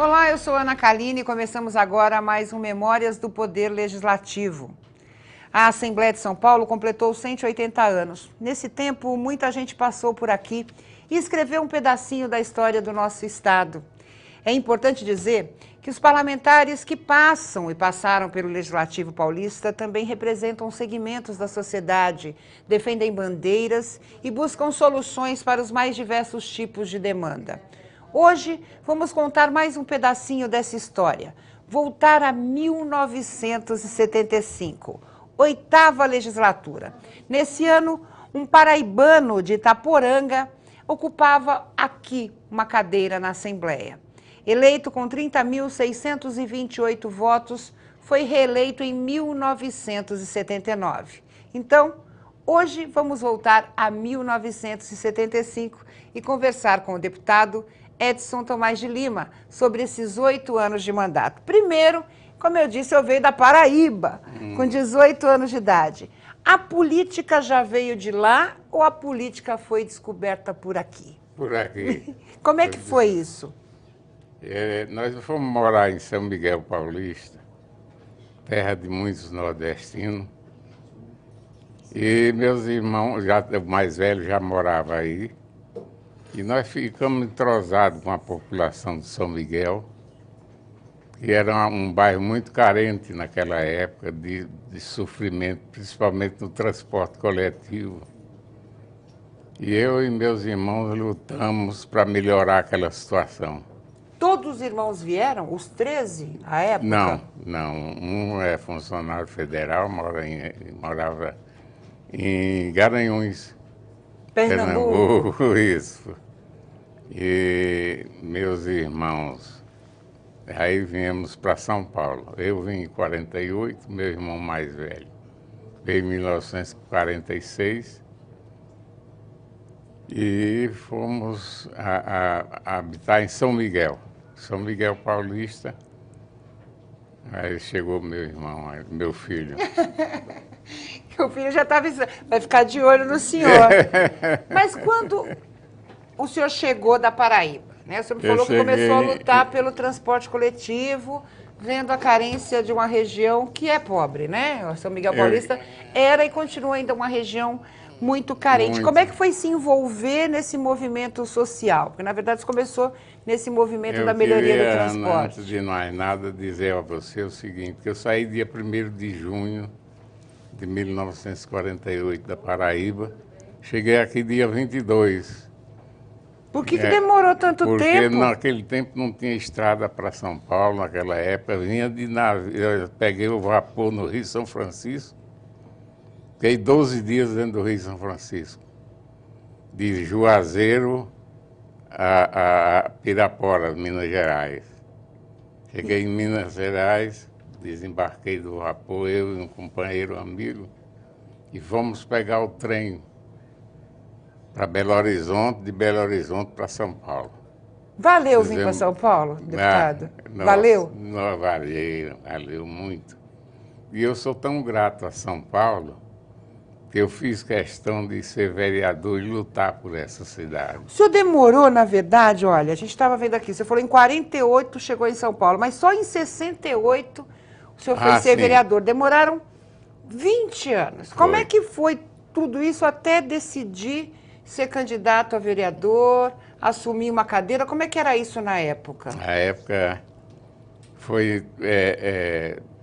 Olá, eu sou Ana Caline e começamos agora mais um Memórias do Poder Legislativo. A Assembleia de São Paulo completou 180 anos. Nesse tempo, muita gente passou por aqui e escreveu um pedacinho da história do nosso estado. É importante dizer que os parlamentares que passam e passaram pelo Legislativo paulista também representam segmentos da sociedade, defendem bandeiras e buscam soluções para os mais diversos tipos de demanda. Hoje, vamos contar mais um pedacinho dessa história. Voltar a 1975, 8ª legislatura. Nesse ano, um paraibano de Itaporanga ocupava aqui uma cadeira na Assembleia. Eleito com 30.628 votos, foi reeleito em 1979. Então, hoje vamos voltar a 1975 e conversar com o deputado Edson Tomás de Lima sobre esses 8 anos de mandato. Primeiro, como eu disse, eu veio da Paraíba, com 18 anos de idade. A política já veio de lá ou a política foi descoberta por aqui? Por aqui. Como é que foi isso? Nós fomos morar em São Miguel Paulista, terra de muitos nordestinos, e meus irmãos, o mais velho, já morava aí, e nós ficamos entrosados com a população de São Miguel, que era um bairro muito carente naquela época de sofrimento, principalmente no transporte coletivo. E eu e meus irmãos lutamos para melhorar aquela situação. Todos os irmãos vieram? Os 13, à época? Não. Um é funcionário federal, morava em Garanhuns, Pernambuco. Isso. E meus irmãos, aí viemos para São Paulo. Eu vim em 48, meu irmão mais velho veio em 1946 e fomos a habitar em São Miguel Paulista. Aí chegou meu irmão, meu filho. O filho já estava... Vai ficar de olho no senhor. Mas quando o senhor chegou da Paraíba, né? O senhor me falou que começou a lutar pelo transporte coletivo, vendo a carência de uma região que é pobre, né? O São Miguel Paulista era e continua ainda uma região muito carente. Muito. Como é que foi se envolver nesse movimento social? Porque, na verdade, você começou nesse movimento da melhoria do transporte. Antes de mais nada, dizer a você o seguinte, que eu saí dia 1º de junho de 1948 da Paraíba, cheguei aqui dia 22. Por que demorou tanto tempo? Porque naquele tempo não tinha estrada para São Paulo, naquela época, vinha de navio. Eu peguei o vapor no Rio São Francisco, fiquei 12 dias dentro do Rio São Francisco, de Juazeiro a Pirapora, Minas Gerais. Cheguei em Minas Gerais, desembarquei do vapor, eu e um companheiro amigo, e fomos pegar o trem para Belo Horizonte, de Belo Horizonte para São Paulo. Valeu vir para São Paulo, deputado? Valeu? Valeu muito. E eu sou tão grato a São Paulo que eu fiz questão de ser vereador e lutar por essa cidade. O senhor demorou, na verdade, olha, a gente estava vendo aqui, você falou em 48 chegou em São Paulo, mas só em 68 o senhor foi ser vereador. Demoraram 20 anos. Como é que foi tudo isso até decidir ser candidato a vereador, assumir uma cadeira? Como é que era isso na época? A época foi,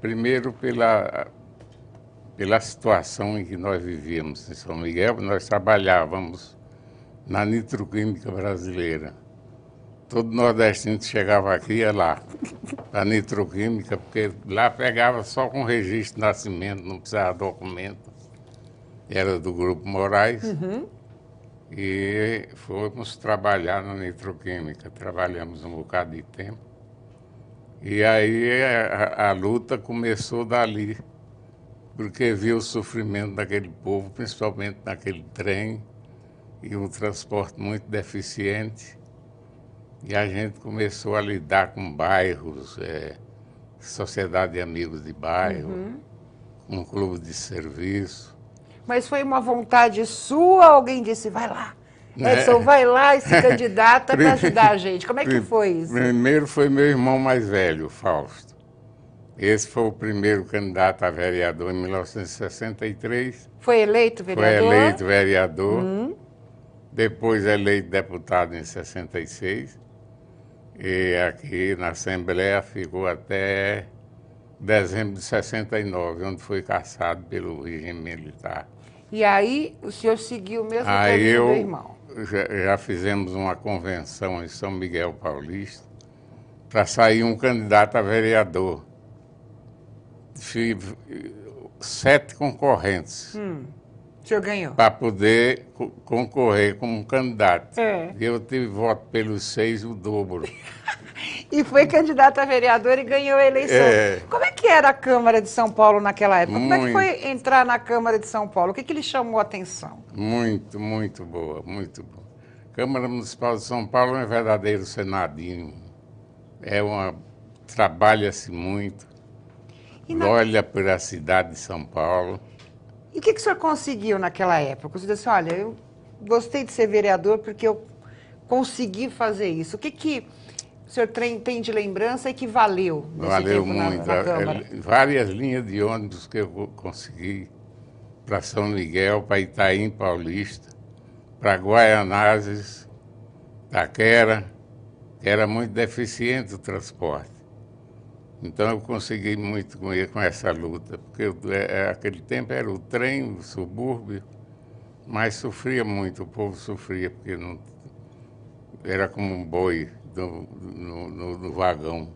primeiro, pela situação em que nós vivíamos em São Miguel. Nós trabalhávamos na Nitroquímica Brasileira. Todo nordestino que chegava aqui ia lá, para a Nitroquímica, porque lá pegava só com registro de nascimento, não precisava de documento. Era do Grupo Moraes. E fomos trabalhar na Nitroquímica. Trabalhamos um bocado de tempo. E aí a luta começou dali, porque viu o sofrimento daquele povo, principalmente naquele trem, e um transporte muito deficiente. E a gente começou a lidar com bairros, sociedade de amigos de bairro, um clube de serviço. Mas foi uma vontade sua ou alguém disse, vai lá, Edson, vai lá e se candidata para ajudar a gente. Como é que foi isso? Primeiro foi meu irmão mais velho, Fausto. Esse foi o primeiro candidato a vereador em 1963. Foi eleito vereador? Foi eleito vereador. Depois eleito deputado em 66. E aqui na Assembleia ficou até dezembro de 69, onde foi cassado pelo regime militar. E aí o senhor seguiu o mesmo caminho do irmão? Já fizemos uma convenção em São Miguel Paulista para sair um candidato a vereador. 7 concorrentes. O senhor ganhou? Para poder concorrer como candidato. É. Eu tive voto pelos 6, o dobro. E foi candidato a vereador e ganhou a eleição. É. Como é que era a Câmara de São Paulo naquela época? Como é que Muito. foi entrar na Câmara de São Paulo? O que lhe chamou a atenção? Muito, muito boa, muito boa. Câmara Municipal de São Paulo é um verdadeiro senadinho. Trabalha-se muito, olha para a cidade de São Paulo. E o que o senhor conseguiu naquela época? Você disse, olha, eu gostei de ser vereador porque eu consegui fazer isso. O que o senhor tem de lembrança e que valeu nesse Valeu tempo muito. na Câmara? Várias linhas de ônibus que eu consegui para São Miguel, para Itaim Paulista, para Guaianazes, Taquera, que era muito deficiente o transporte. Então eu consegui muito com essa luta, porque aquele tempo era o trem, o subúrbio, mas sofria muito, o povo sofria, porque não, era como um boi no vagão.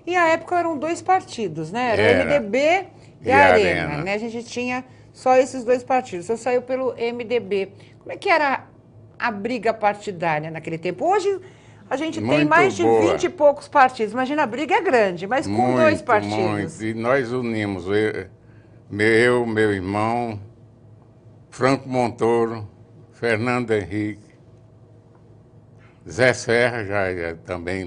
E a época eram 2 partidos, né? Era o MDB e a Arena, né? A gente tinha só esses 2 partidos. O senhor saiu pelo MDB. Como é que era a briga partidária naquele tempo? Hoje a gente tem mais de 20 e poucos partidos. Imagina, a briga é grande, mas com 2 partidos. Muito. E nós unimos, meu irmão, Franco Montoro, Fernando Henrique, Zé Serra já também.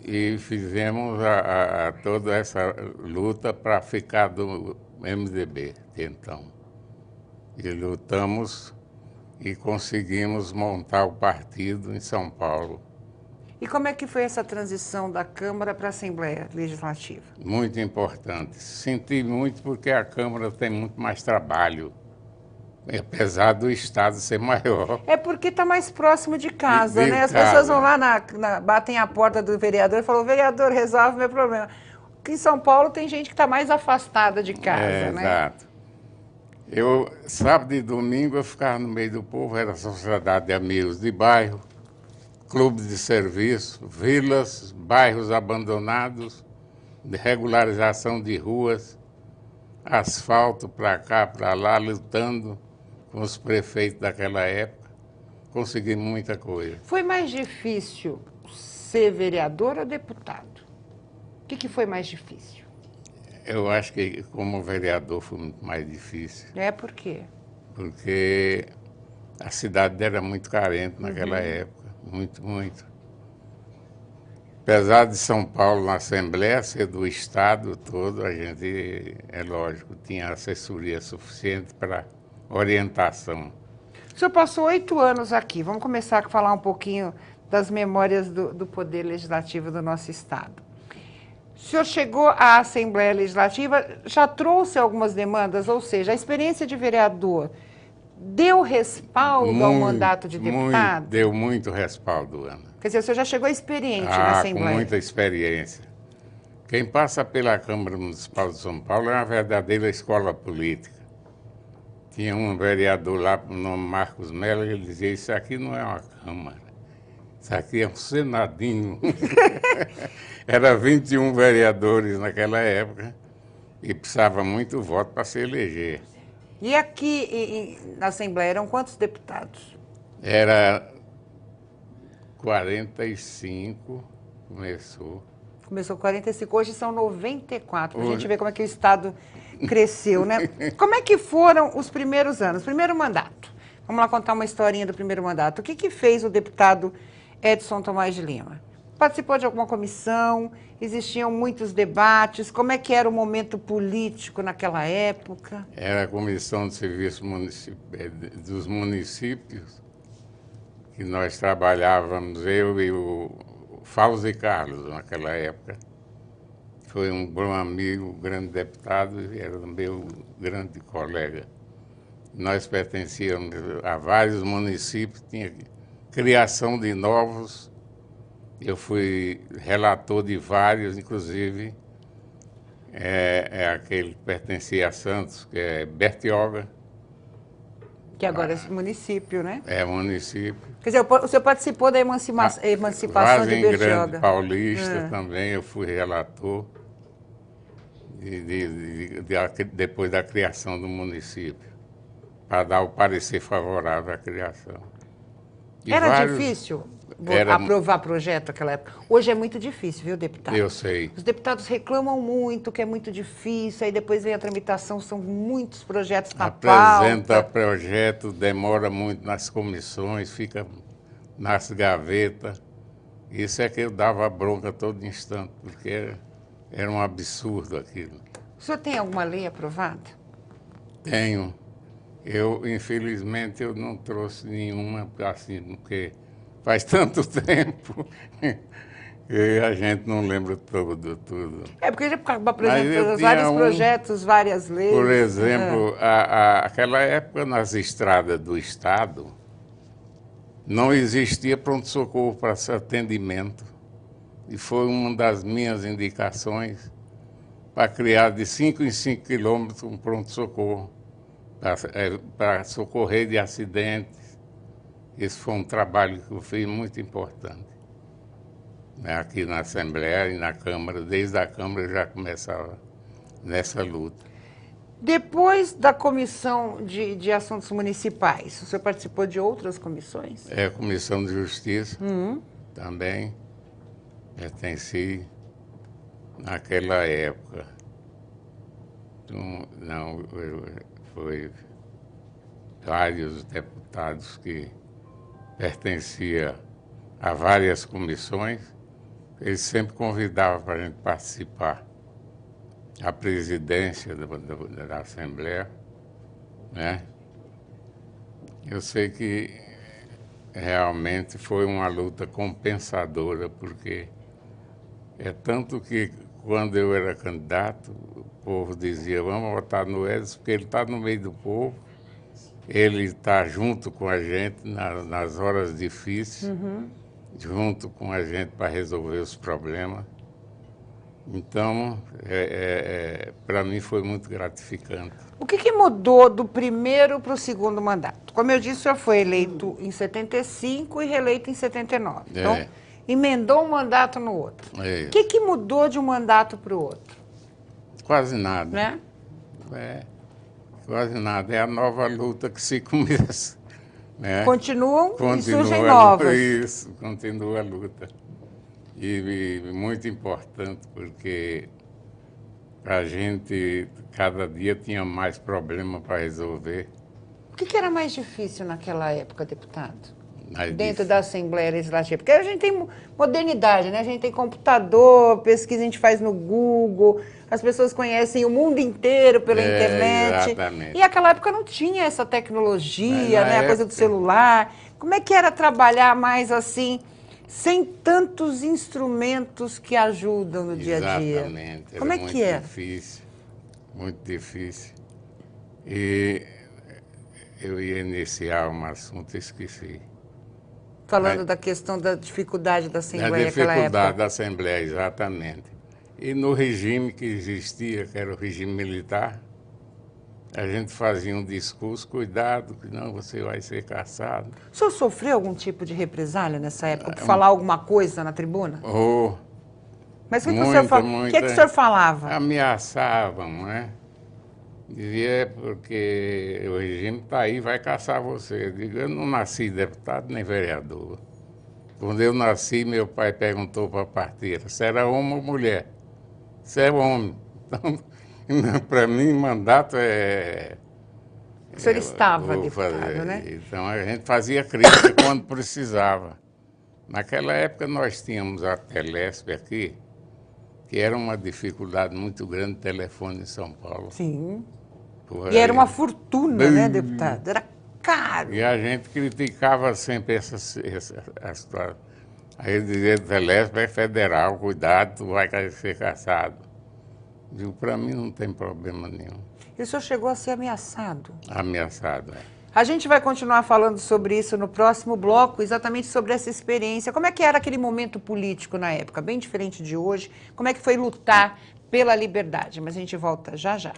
E fizemos toda essa luta para ficar do MDB, então. E lutamos e conseguimos montar o partido em São Paulo. E como é que foi essa transição da Câmara para a Assembleia Legislativa? Muito importante. Senti muito porque a Câmara tem muito mais trabalho, apesar do Estado ser maior. É porque está mais próximo de casa, né? As pessoas vão lá, batem a porta do vereador e falam, vereador, resolve meu problema. Porque em São Paulo tem gente que está mais afastada de casa, né? Exato. Sábado e domingo, eu ficava no meio do povo, era sociedade de amigos de bairro, clubes de serviço, vilas, bairros abandonados, de regularização de ruas, asfalto para cá, para lá, lutando com os prefeitos daquela época. Consegui muita coisa. Foi mais difícil ser vereador ou deputado? O que foi mais difícil? Eu acho que como vereador foi muito mais difícil. Por quê? Porque a cidade era muito carente naquela época, muito, muito. Apesar de São Paulo na Assembleia ser do Estado todo, a gente, é lógico, tinha assessoria suficiente para orientação. O senhor passou 8 anos aqui. Vamos começar a falar um pouquinho das memórias do Poder Legislativo do nosso Estado. O senhor chegou à Assembleia Legislativa, já trouxe algumas demandas, ou seja, a experiência de vereador deu respaldo ao mandato de deputado? Deu muito respaldo, Ana. Quer dizer, o senhor já chegou experiente na Assembleia? Com muita experiência. Quem passa pela Câmara Municipal de São Paulo é uma verdadeira escola política. Tinha um vereador lá, o nome Marcos Mello, ele dizia, isso aqui não é uma Câmara, isso aqui é um senadinho. Era 21 vereadores naquela época e precisava muito voto para se eleger. E aqui na Assembleia eram quantos deputados? Era 45, começou. Começou 45, hoje são 94, para a gente ver como é que o Estado cresceu, né? Como é que foram os primeiros anos? Primeiro mandato. Vamos lá contar uma historinha do primeiro mandato. O que fez o deputado Edson Tomás de Lima? Participou de alguma comissão? Existiam muitos debates? Como é que era o momento político naquela época? Era a Comissão de Serviços dos Municípios, que nós trabalhávamos, eu e o Fauzi Carlos, naquela época. Foi um bom amigo, um grande deputado, e era meu grande colega. Nós pertencíamos a vários municípios, tinha criação de novos. Eu fui relator de vários, inclusive aquele que pertencia a Santos, que é Bertioga. Que agora é município, né? É município. Quer dizer, o senhor participou da emancipação de Vargem Bertioga. Grande Paulista também, eu fui relator depois da criação do município, para dar o parecer favorável à criação. Era difícil aprovar projeto naquela época? Hoje é muito difícil, viu, deputado? Eu sei. Os deputados reclamam muito, que é muito difícil, aí depois vem a tramitação, são muitos projetos na Apresenta pauta. projeto, demora muito nas comissões, fica nas gavetas. Isso é que eu dava bronca a todo instante, porque era um absurdo aquilo. O senhor tem alguma lei aprovada? Tenho. Infelizmente, eu não trouxe nenhuma, assim, porque faz tanto tempo que a gente não lembra tudo. É, porque já apresentou vários projetos, várias leis. Por exemplo, aquela época, nas estradas do Estado, não existia pronto-socorro para esse atendimento. E foi uma das minhas indicações para criar de 5 em 5 quilômetros um pronto-socorro, para socorrer de acidentes. Esse foi um trabalho que eu fiz muito importante. Aqui na Assembleia e na Câmara, desde a Câmara eu já começava nessa luta. Depois da Comissão de Assuntos Municipais, o senhor participou de outras comissões? Comissão de Justiça também pertenci naquela época. Foi vários deputados que pertenciam a várias comissões, eles sempre convidavam para a gente participar. A presidência da Assembleia, né? Eu sei que realmente foi uma luta compensadora, porque é tanto que quando eu era candidato, o povo dizia, vamos votar no Edson, porque ele está no meio do povo, ele está junto com a gente nas horas difíceis, junto com a gente para resolver os problemas. Então, para mim foi muito gratificante. O que mudou do primeiro para o segundo mandato? Como eu disse, o senhor foi eleito em 75 e reeleito em 79. Então, emendou um mandato no outro. O que mudou de um mandato para o outro? Quase nada. Né? Quase nada. É a nova luta que se começa. Né? Continua e surgem novas. Isso, continua a luta. E muito importante, porque a gente, cada dia, tinha mais problema para resolver. O que era mais difícil naquela época, deputado? Dentro da Assembleia Legislativa? Porque a gente tem modernidade, né? A gente tem computador, pesquisa a gente faz no Google, as pessoas conhecem o mundo inteiro pela internet. Exatamente. E naquela época não tinha essa tecnologia, né? A coisa do celular. Como é que era trabalhar mais assim, sem tantos instrumentos que ajudam no dia a dia? Exatamente. Como é que é? Muito difícil. E eu ia iniciar um assunto e esqueci. Falando da questão da dificuldade da Assembleia naquela época. Da dificuldade da Assembleia, exatamente. E no regime que existia, que era o regime militar, a gente fazia um discurso, cuidado, que não, você vai ser caçado. O senhor sofreu algum tipo de represália nessa época, por falar alguma coisa na tribuna? Mas o que o senhor falava? Ameaçavam, né? Dizia, porque o regime está aí, vai caçar você. Eu digo, eu não nasci deputado nem vereador. Quando eu nasci, meu pai perguntou para a parteira, se era homem ou mulher. Se é homem. Então, para mim, mandato é... O senhor estava deputado, né? Então, a gente fazia crítica quando precisava. Naquela época nós tínhamos a Telesp aqui, que era uma dificuldade muito grande, telefone em São Paulo. Sim. Por E era aí. uma fortuna, né, deputado? Era caro. E a gente criticava sempre essa situação. Aí dizia, Telesp é federal, cuidado, tu vai ser caçado. Digo, para mim não tem problema nenhum. E o senhor chegou a ser ameaçado? Ameaçado, é. A gente vai continuar falando sobre isso no próximo bloco, exatamente sobre essa experiência. Como é que era aquele momento político na época? Bem diferente de hoje. Como é que foi lutar pela liberdade? Mas a gente volta já já.